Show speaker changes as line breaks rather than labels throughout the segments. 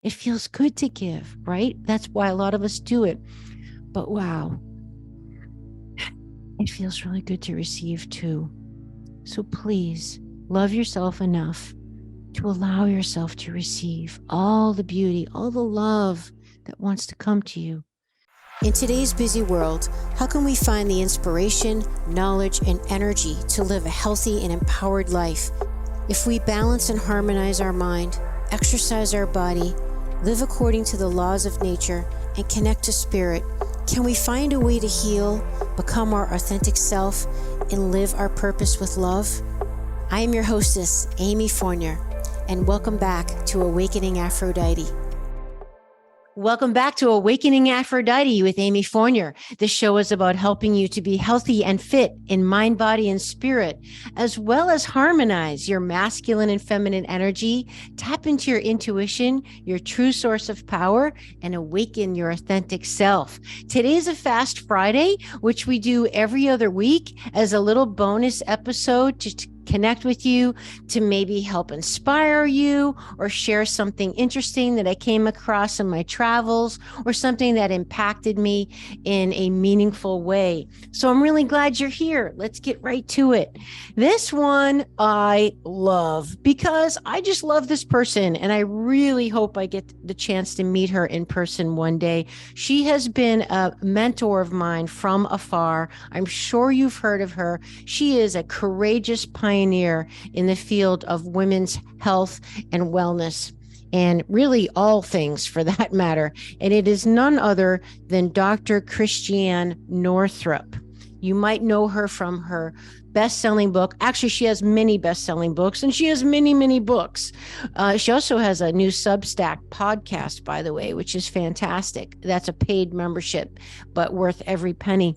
It feels good to give, right? That's why a lot of us do it. But wow, it feels really good to receive too. So please love yourself enough to allow yourself to receive all the beauty, all the love that wants to come to you. In today's busy world, how can we find the inspiration, knowledge, and energy to live a healthy and empowered life? If we balance and harmonize our mind, exercise our body, live according to the laws of nature, and connect to spirit, can we find a way to heal, become our authentic self, and live our purpose with love? I am your hostess, Amy Fournier, and welcome back to Awakening Aphrodite. Welcome back to Awakening Aphrodite with Amy Fournier. This show is about helping you to be healthy and fit in mind, body, and spirit, as well as harmonize your masculine and feminine energy, tap into your intuition, your true source of power, and awaken your authentic self. Today's a Fast Friday, which we do every other week as a little bonus episode to connect with you, to maybe help inspire you, or share something interesting that I came across in my travels, or something that impacted me in a meaningful way. So I'm really glad you're here. Let's get right to it. This one I love because I just love this person, and I really hope I get the chance to meet her in person one day. She has been a mentor of mine from afar. I'm sure you've heard of her. She is a courageous pioneer in the field of women's health and wellness, and really all things for that matter. And it is none other than Dr. Christiane Northrup. You might know her from her best-selling book. Actually, she has many best-selling books, and she has many, many books. She also has a new Substack podcast, by the way, which is fantastic. That's a paid membership, but worth every penny.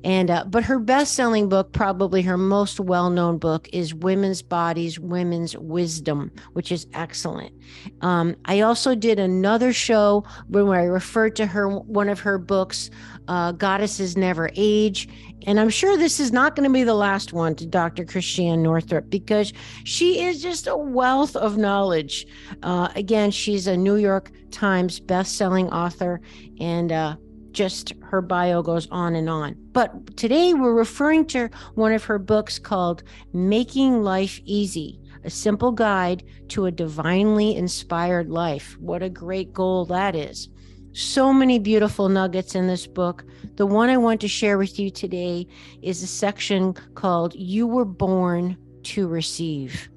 And but her best-selling book, probably her most well-known book, is Women's Bodies, Women's Wisdom, which is excellent. I also did another show where I referred to her, one of her books, Goddesses Never Age. And I'm sure this is not going to be the last one to Dr. Christiane Northrup, because she is just a wealth of knowledge. Again, she's a New York Times best-selling author, and just her bio goes on and on. But today we're referring to one of her books called Making Life Easy, a simple guide to a divinely inspired life. What a great goal that is. So many beautiful nuggets in this book. The one I want to share with you today is a section called You Were Born to Receive.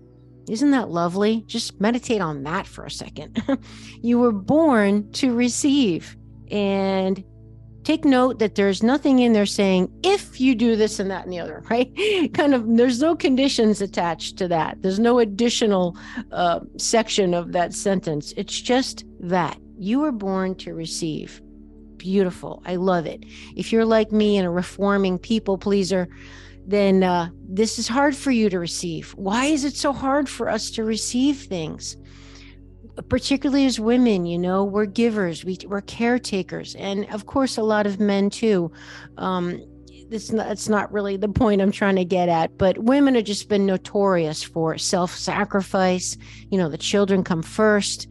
Isn't that lovely? Just meditate on that for a second. You were born to receive. And take note that there's nothing in there saying, if you do this and that and the other, right? There's no conditions attached to that. There's no additional section of that sentence. It's just that. You were born to receive. Beautiful. I love it. If you're like me and a reforming people pleaser, then this is hard for you to receive. Why is it so hard for us to receive things? Particularly as women, we're givers, we're caretakers, and of course a lot of men too. It's not really the point I'm trying to get at, but women have just been notorious for self-sacrifice. The children come first.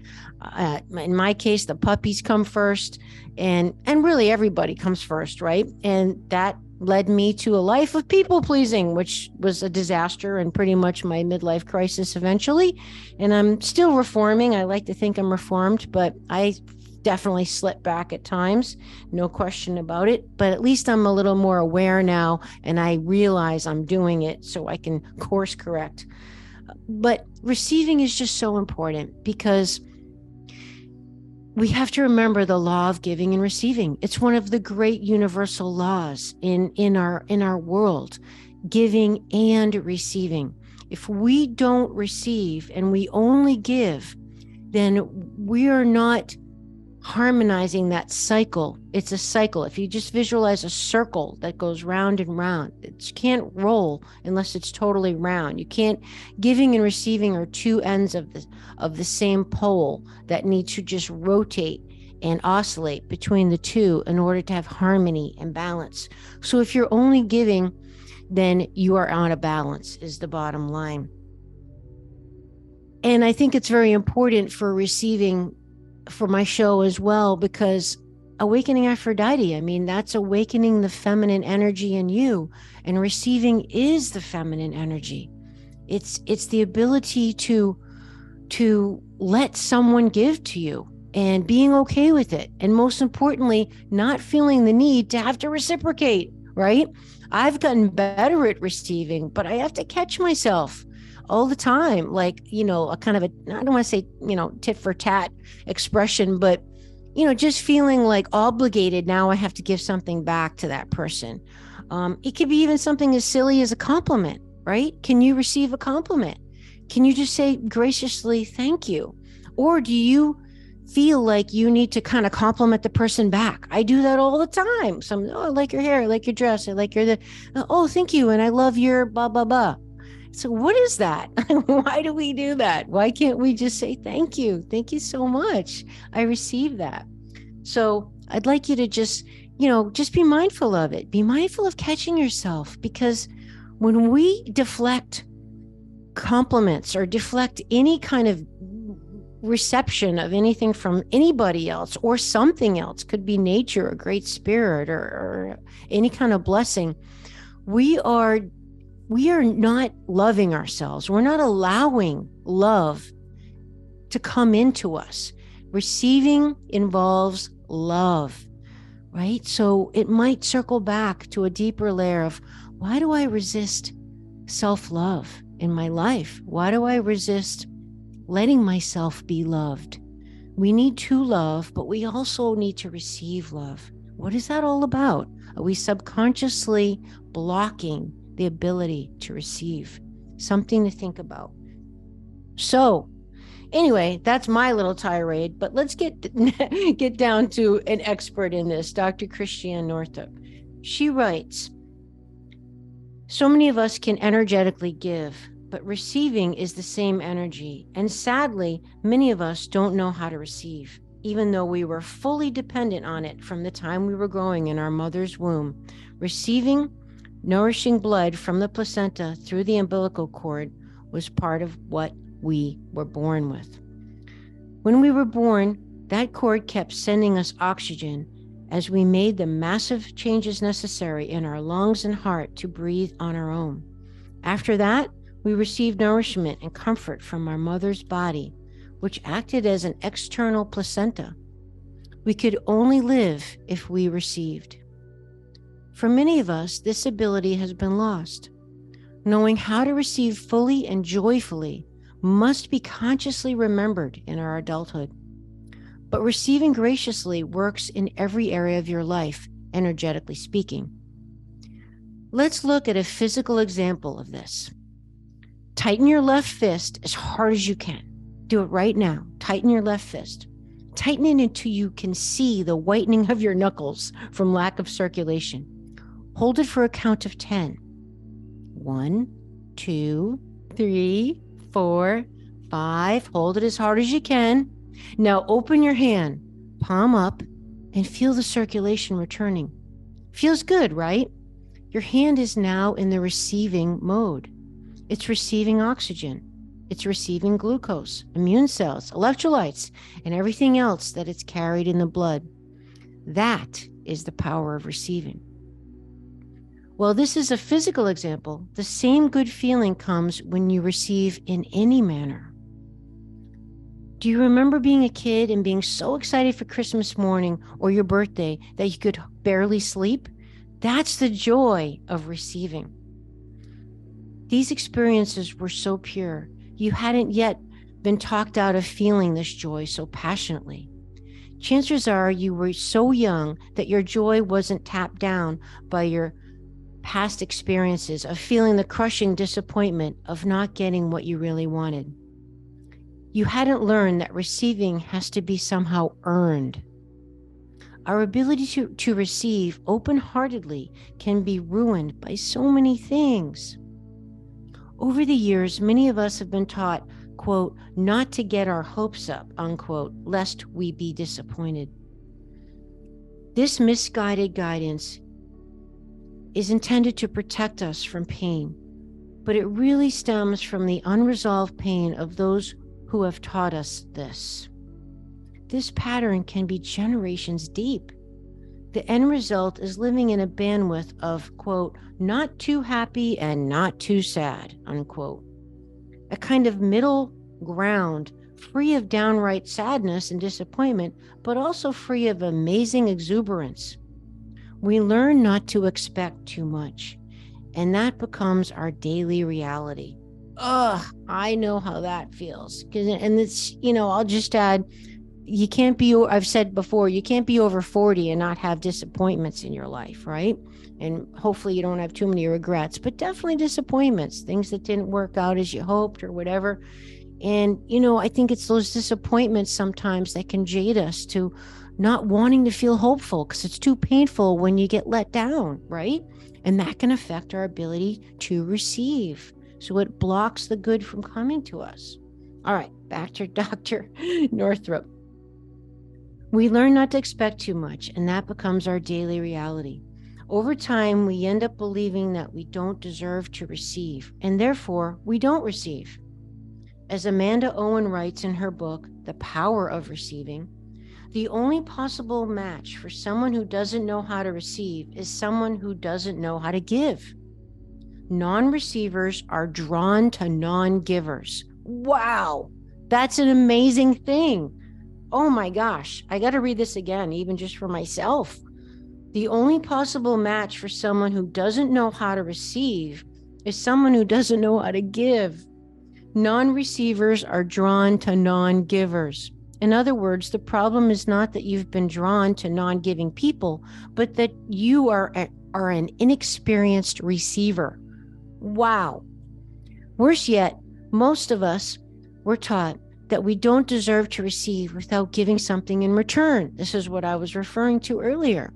In my case, the puppies come first, and really everybody comes first, right? And that led me to a life of people pleasing, which was a disaster and pretty much my midlife crisis eventually. And I'm still reforming. I like to think I'm reformed, but I definitely slip back at times, no question about it. But at least I'm a little more aware now, and I realize I'm doing it so I can course correct. But receiving is just so important, because we have to remember the law of giving and receiving. It's one of the great universal laws in our world, giving and receiving. If we don't receive and we only give, then we are not harmonizing that cycle. It's a cycle. If you just visualize a circle that goes round and round, it can't roll unless it's totally round. You can't. Giving and receiving are two ends of the same pole that need to just rotate and oscillate between the two in order to have harmony and balance. So if you're only giving, then you are out of balance, is the bottom line. And I think it's very important for receiving for my show as well, because awakening Aphrodite, I mean, that's awakening the feminine energy in you, and receiving is the feminine energy. It's the ability to let someone give to you and being okay with it. And most importantly, not feeling the need to have to reciprocate, right? I've gotten better at receiving, but I have to catch myself all the time. Like, a kind of I don't want to say, tit for tat expression, but, just feeling like obligated. Now I have to give something back to that person. It could be even something as silly as a compliment, right? Can you receive a compliment? Can you just say graciously, thank you? Or do you feel like you need to kind of compliment the person back? I do that all the time. I like your hair, I like your dress, I like oh, thank you. And I love your blah, blah, blah. So what is that? Why do we do that? Why can't we just say, thank you? Thank you so much. I received that. So I'd like you to just be mindful of it. Be mindful of catching yourself, because when we deflect compliments or deflect any kind of reception of anything from anybody else or something else, could be nature, a great spirit, or any kind of blessing, we are not loving ourselves. We're not allowing love to come into us. Receiving involves love, right? So it might circle back to a deeper layer of, why do I resist self-love in my life? Why do I resist letting myself be loved? We need to love, but we also need to receive love. What is that all about? Are we subconsciously blocking the ability to receive? Something to think about. So anyway, that's my little tirade, but let's get down to an expert in this, Dr. Christiane Northrup. She writes, so many of us can energetically give, but receiving is the same energy. And sadly, many of us don't know how to receive, even though we were fully dependent on it from the time we were growing in our mother's womb. Receiving nourishing blood from the placenta through the umbilical cord was part of what we were born with. When we were born, that cord kept sending us oxygen as we made the massive changes necessary in our lungs and heart to breathe on our own. After that, we received nourishment and comfort from our mother's body, which acted as an external placenta. We could only live if we received. For many of us, this ability has been lost. Knowing how to receive fully and joyfully must be consciously remembered in our adulthood. But receiving graciously works in every area of your life, energetically speaking. Let's look at a physical example of this. Tighten your left fist as hard as you can. Do it right now. Tighten your left fist. Tighten it until you can see the whitening of your knuckles from lack of circulation. Hold it for a count of 10. 1, 2, 3, 4, 5. Hold it as hard as you can. Now open your hand, palm up, and feel the circulation returning. Feels good, right? Your hand is now in the receiving mode. It's receiving oxygen. It's receiving glucose, immune cells, electrolytes, and everything else that it's carried in the blood. That is the power of receiving. Well, this is a physical example. The same good feeling comes when you receive in any manner. Do you remember being a kid and being so excited for Christmas morning or your birthday that you could barely sleep? That's the joy of receiving. These experiences were so pure. You hadn't yet been talked out of feeling this joy so passionately. Chances are you were so young that your joy wasn't tapped down by your past experiences of feeling the crushing disappointment of not getting what you really wanted. You hadn't learned that receiving has to be somehow earned. Our ability to receive open-heartedly can be ruined by so many things. Over the years, many of us have been taught, quote, not to get our hopes up, unquote, lest we be disappointed. This misguided guidance is intended to protect us from pain, but it really stems from the unresolved pain of those who have taught us this. This pattern can be generations deep. The end result is living in a bandwidth of, quote, not too happy and not too sad, unquote. A kind of middle ground, free of downright sadness and disappointment, but also free of amazing exuberance. We learn not to expect too much, and that becomes our daily reality. Ugh, I know how that feels. And it's, I'll just add, you can't be, I've said before, you can't be over 40 and not have disappointments in your life, right? And hopefully you don't have too many regrets, but definitely disappointments, things that didn't work out as you hoped or whatever. And, I think it's those disappointments sometimes that can jade us to not wanting to feel hopeful because it's too painful when you get let down, right? And that can affect our ability to receive. So it blocks the good from coming to us. All right, back to Dr. Northrup. We learn not to expect too much, and that becomes our daily reality. Over time, we end up believing that we don't deserve to receive, and therefore we don't receive. As Amanda Owen writes in her book, The Power of Receiving, the only possible match for someone who doesn't know how to receive is someone who doesn't know how to give. Non-receivers are drawn to non-givers. Wow, that's an amazing thing. Oh my gosh, I got to read this again, even just for myself. The only possible match for someone who doesn't know how to receive is someone who doesn't know how to give. Non-receivers are drawn to non-givers. In other words, the problem is not that you've been drawn to non-giving people, but that you are an inexperienced receiver. Wow. Worse yet, most of us were taught that we don't deserve to receive without giving something in return. This is what I was referring to earlier.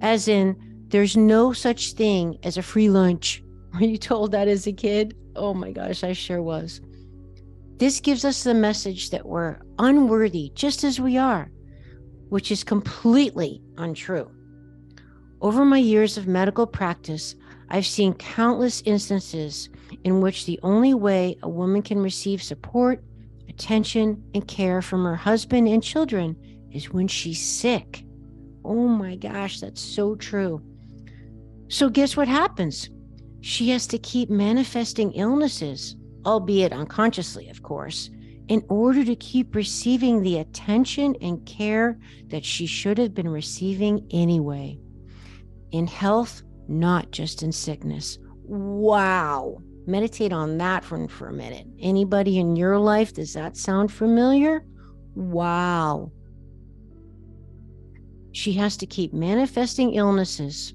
As in, there's no such thing as a free lunch. Were you told that as a kid? Oh my gosh, I sure was. This gives us the message that we're unworthy just as we are, which is completely untrue. Over my years of medical practice, I've seen countless instances in which the only way a woman can receive support, attention, and care from her husband and children is when she's sick. Oh my gosh, that's so true. So guess what happens? She has to keep manifesting illnesses, albeit unconsciously, of course, in order to keep receiving the attention and care that she should have been receiving anyway. In health, not just in sickness. Wow. Meditate on that one for a minute. Anybody in your life, does that sound familiar? Wow. She has to keep manifesting illnesses.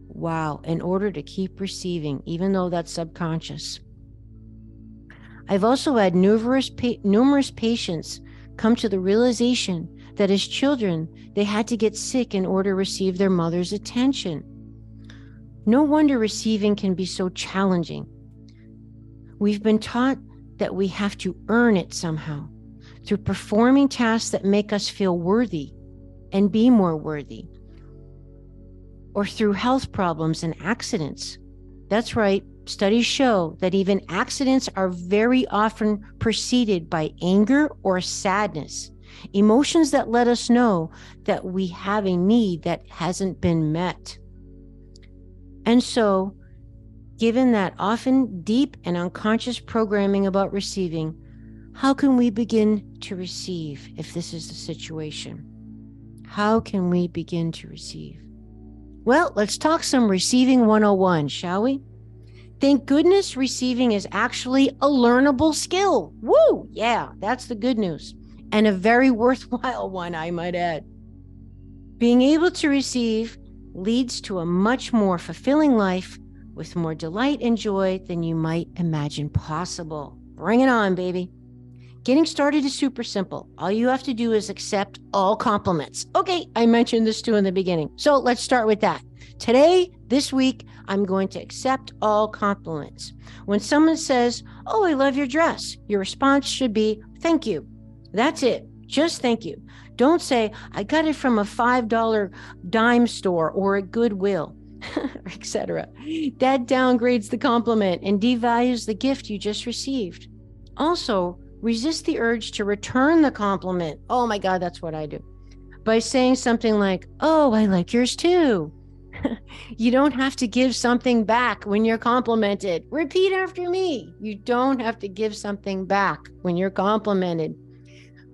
Wow, in order to keep receiving, even though that's subconscious. I've also had numerous patients come to the realization that as children, they had to get sick in order to receive their mother's attention. No wonder receiving can be so challenging. We've been taught that we have to earn it somehow through performing tasks that make us feel worthy and be more worthy, or through health problems and accidents. That's right. Studies show that even accidents are very often preceded by anger or sadness, emotions that let us know that we have a need that hasn't been met. And so, given that often deep and unconscious programming about receiving, how can we begin to receive if this is the situation? How can we begin to receive? Well, let's talk some Receiving 101, shall we? Thank goodness receiving is actually a learnable skill. Woo! Yeah, that's the good news. And a very worthwhile one, I might add. Being able to receive leads to a much more fulfilling life with more delight and joy than you might imagine possible. Bring it on, baby. Getting started is super simple. All you have to do is accept all compliments. Okay, I mentioned this too in the beginning. So let's start with that. Today, this week, I'm going to accept all compliments. When someone says, "Oh, I love your dress," your response should be, "Thank you." That's it. Just thank you. Don't say, "I got it from a $5 dime store or at Goodwill," etc. That downgrades the compliment and devalues the gift you just received. Also, Resist the urge to return the compliment. Oh my God, that's what I do. By saying something like, oh, I like yours too. You don't have to give something back when you're complimented. Repeat after me. You don't have to give something back when you're complimented.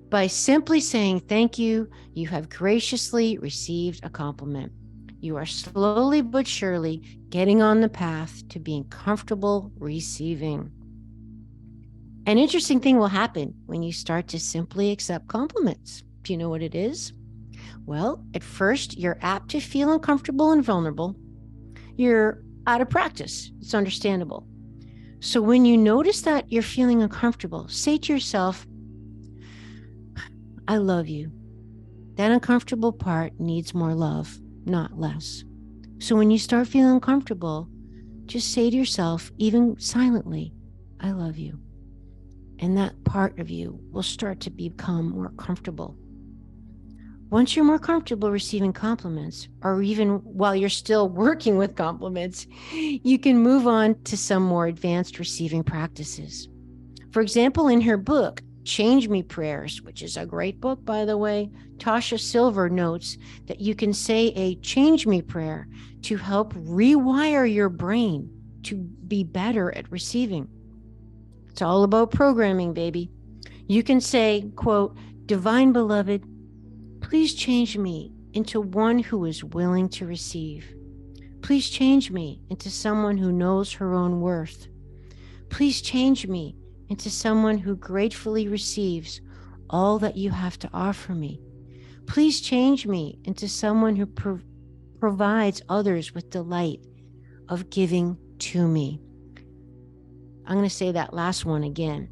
By simply saying thank you, you have graciously received a compliment. You are slowly but surely getting on the path to being comfortable receiving. An interesting thing will happen when you start to simply accept compliments. Do you know what it is? Well, at first, you're apt to feel uncomfortable and vulnerable. You're out of practice. It's understandable. So when you notice that you're feeling uncomfortable, say to yourself, I love you. That uncomfortable part needs more love, not less. So when you start feeling uncomfortable, just say to yourself, even silently, I love you. And that part of you will start to become more comfortable. Once you're more comfortable receiving compliments, or even while you're still working with compliments, you can move on to some more advanced receiving practices. For example, in her book, Change Me Prayers, which is a great book, by the way, Tasha Silver notes that you can say a change me prayer to help rewire your brain to be better at receiving. It's all about programming, baby. You can say, quote, Divine Beloved, please change me into one who is willing to receive. Please change me into someone who knows her own worth. Please change me into someone who gratefully receives all that you have to offer me. Please change me into someone who provides others with delight of giving to me. I'm going to say that last one again.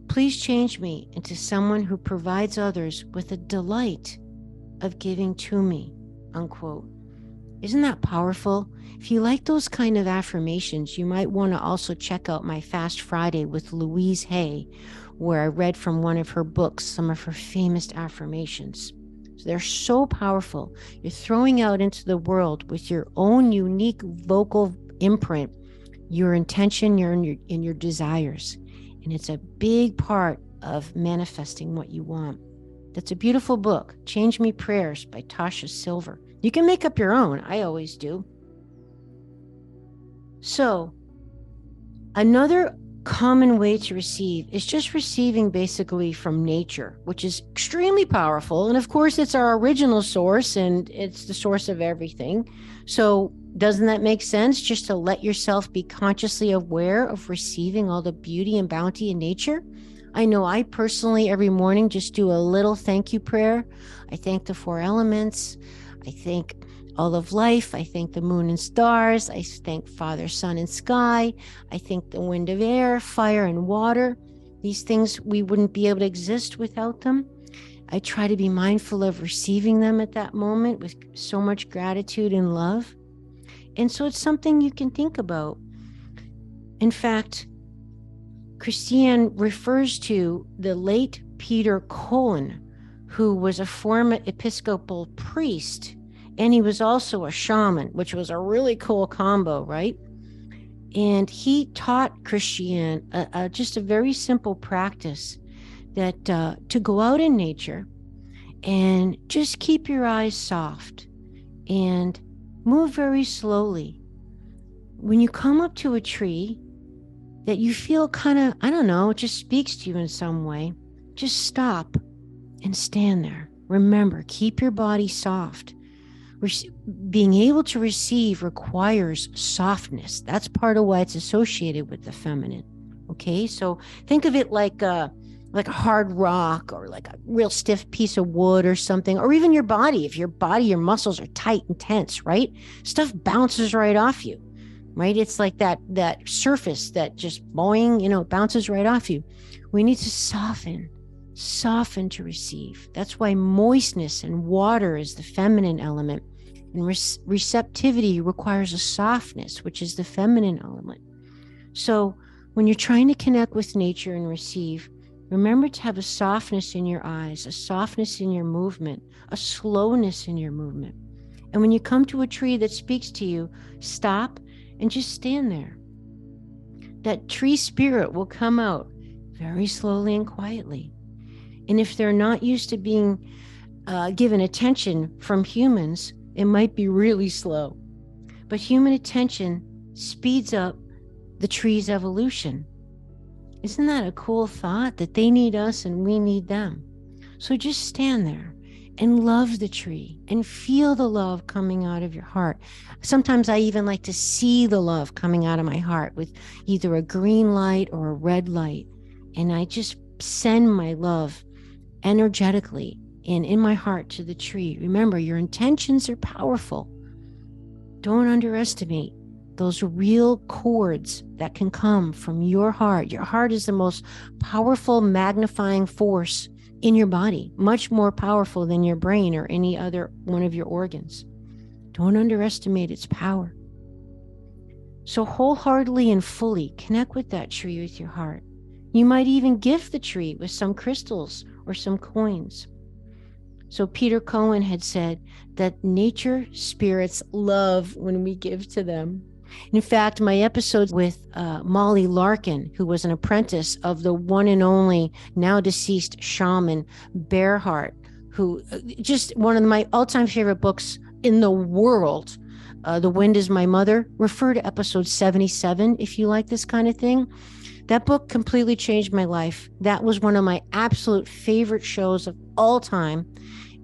Please change me into someone who provides others with a delight of giving to me, unquote. Isn't that powerful? If you like those kind of affirmations, you might want to also check out my Fast Friday with Louise Hay, where I read from one of her books, some of her famous affirmations. So they're so powerful. You're throwing out into the world with your own unique vocal imprint, your intention, your desires. And it's a big part of manifesting what you want. That's a beautiful book, Change Me Prayers by Tasha Silver. You can make up your own. I always do. So another common way to receive is just receiving basically from nature, which is extremely powerful. And of course, it's our original source and it's the source of everything. So doesn't that make sense, just to let yourself be consciously aware of receiving all the beauty and bounty in nature? I know I personally every morning just do a little thank you prayer. I thank the four elements. I thank all of life. I thank the moon and stars. I thank Father, Sun, and sky. I thank the wind of air, fire, and water. These things, we wouldn't be able to exist without them. I try to be mindful of receiving them at that moment with so much gratitude and love. And so it's something you can think about. In fact, Christiane refers to the late Peter Cohen, who was a former Episcopal priest, and he was also a shaman, which was a really cool combo, right? And he taught Christiane just a very simple practice that to go out in nature and just keep your eyes soft and move very slowly. When you come up to a tree that you feel kind of, I don't know, it just speaks to you in some way, just stop and stand there. Remember, keep your body soft. Being able to receive requires softness. That's part of why it's associated with the feminine. Okay, so think of it like a hard rock or like a real stiff piece of wood or something, or even your body. If your muscles are tight and tense, right? Stuff bounces right off you, right? It's like that surface that just boing, bounces right off you. We need to soften to receive. That's why moistness and water is the feminine element. And receptivity requires a softness, which is the feminine element. So when you're trying to connect with nature and receive, remember to have a softness in your eyes, a softness in your movement, a slowness in your movement. And when you come to a tree that speaks to you, stop and just stand there. That tree spirit will come out very slowly and quietly. And if they're not used to being given attention from humans, it might be really slow. But human attention speeds up the tree's evolution. Isn't that a cool thought, that they need us and we need them? So just stand there and love the tree and feel the love coming out of your heart. Sometimes I even like to see the love coming out of my heart with either a green light or a red light. And I just send my love energetically and in my heart to the tree. Remember, your intentions are powerful. Don't underestimate those real chords that can come from your heart. Your heart is the most powerful magnifying force in your body, much more powerful than your brain or any other one of your organs. Don't underestimate its power. So wholeheartedly and fully connect with that tree with your heart. You might even gift the tree with some crystals or some coins. So Peter Cohen had said that nature spirits love when we give to them. In fact, my episode with Molly Larkin, who was an apprentice of the one and only now deceased shaman Bearheart, who just one of my all-time favorite books in the world, The Wind is My Mother. Refer to episode 77 if you like this kind of thing. That book completely changed my life. That was one of my absolute favorite shows of all time.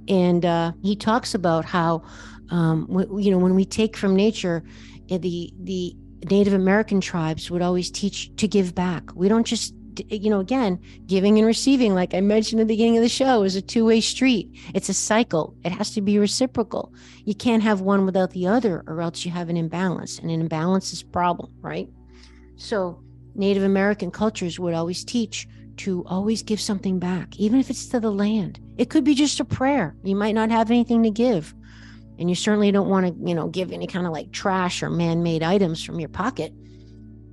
And he talks about how, when we take from nature, the Native American tribes would always teach to give back. We don't just, again, giving and receiving, like I mentioned at the beginning of the show, is a two-way street. It's a cycle. It has to be reciprocal. You can't have one without the other, or else you have an imbalance. And an imbalance is a problem, right? So Native American cultures would always teach to always give something back, even if it's to the land. It could be just a prayer. You might not have anything to give. And you certainly don't want to, give any kind of like trash or man-made items from your pocket.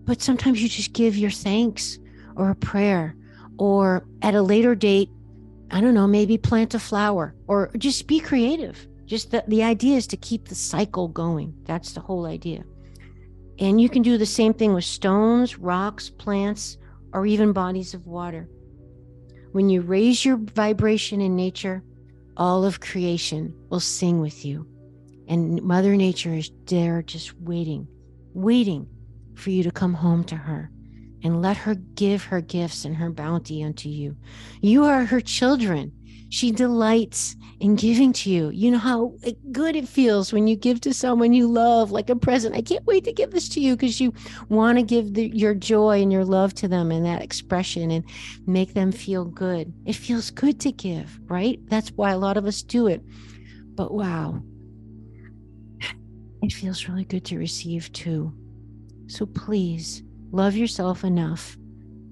But sometimes you just give your thanks or a prayer, or at a later date, I don't know, maybe plant a flower, or just be creative. Just the idea is to keep the cycle going. That's the whole idea. And you can do the same thing with stones, rocks, plants, or even bodies of water. When you raise your vibration in nature, all of creation will sing with you. And Mother Nature is there just waiting for you to come home to her and let her give her gifts and her bounty unto you. You are her children. She delights in giving to you. You know how good it feels when you give to someone you love, like a present. I can't wait to give this to you, because you want to give your joy and your love to them in that expression and make them feel good. It feels good to give, right? That's why a lot of us do it. But wow, it feels really good to receive too. So please love yourself enough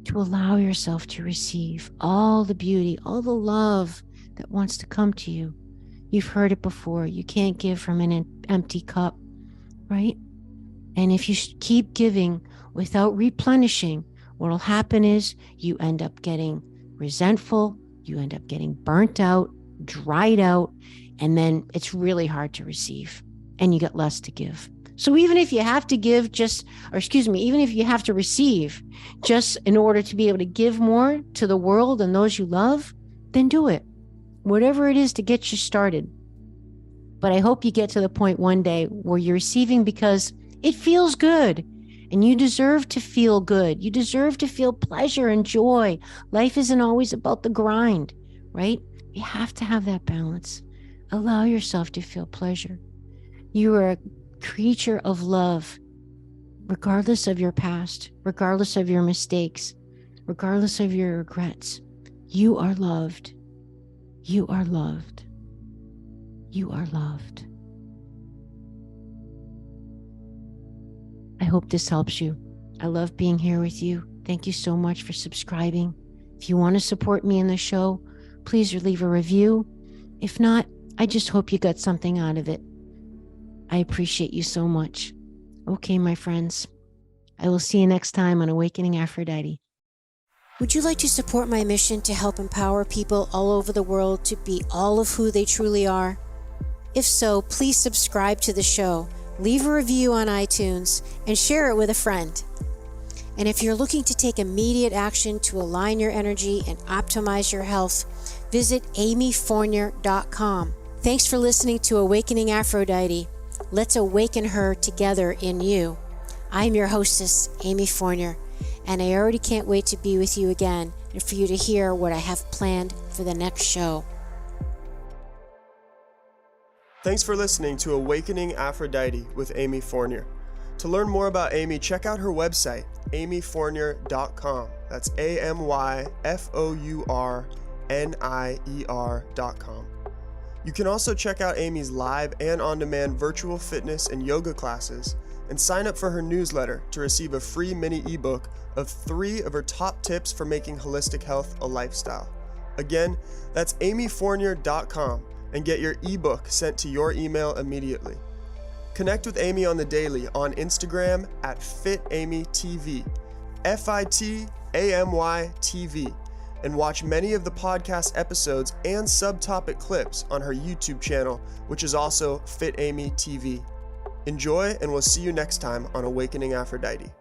to allow yourself to receive all the beauty, all the love that wants to come to you. You've heard it before. You can't give from an empty cup, right? And if you keep giving without replenishing, what will happen is you end up getting resentful, you end up getting burnt out, dried out, and then it's really hard to receive, and you get less to give. So even if you have to give even if you have to receive just in order to be able to give more to the world and those you love, then do it. Whatever it is to get you started. But I hope you get to the point one day where you're receiving because it feels good, and you deserve to feel good. You deserve to feel pleasure and joy. Life isn't always about the grind, right? You have to have that balance. Allow yourself to feel pleasure. You are a creature of love, regardless of your past, regardless of your mistakes, regardless of your regrets. You are loved. You are loved. You are loved. I hope this helps you. I love being here with you. Thank you so much for subscribing. If you want to support me in the show, please leave a review. If not, I just hope you got something out of it. I appreciate you so much. Okay, my friends, I will see you next time on Awakening Aphrodite. Would you like to support my mission to help empower people all over the world to be all of who they truly are? If so, please subscribe to the show, leave a review on iTunes, and share it with a friend. And if you're looking to take immediate action to align your energy and optimize your health, visit amyfournier.com. Thanks for listening to Awakening Aphrodite. Let's awaken her together in you. I'm your hostess, Amy Fournier, and I already can't wait to be with you again and for you to hear what I have planned for the next show.
Thanks for listening to Awakening Aphrodite with Amy Fournier. To learn more about Amy, check out her website, amyfournier.com. That's amyfournier.com. You can also check out Amy's live and on-demand virtual fitness and yoga classes and sign up for her newsletter to receive a free mini ebook of 3 of her top tips for making holistic health a lifestyle. Again, that's amyfournier.com and get your ebook sent to your email immediately. Connect with Amy on the daily on Instagram at FitAmyTV, FITAMYTV, and watch many of the podcast episodes and subtopic clips on her YouTube channel, which is also Fit Amy TV. Enjoy, and we'll see you next time on Awakening Aphrodite.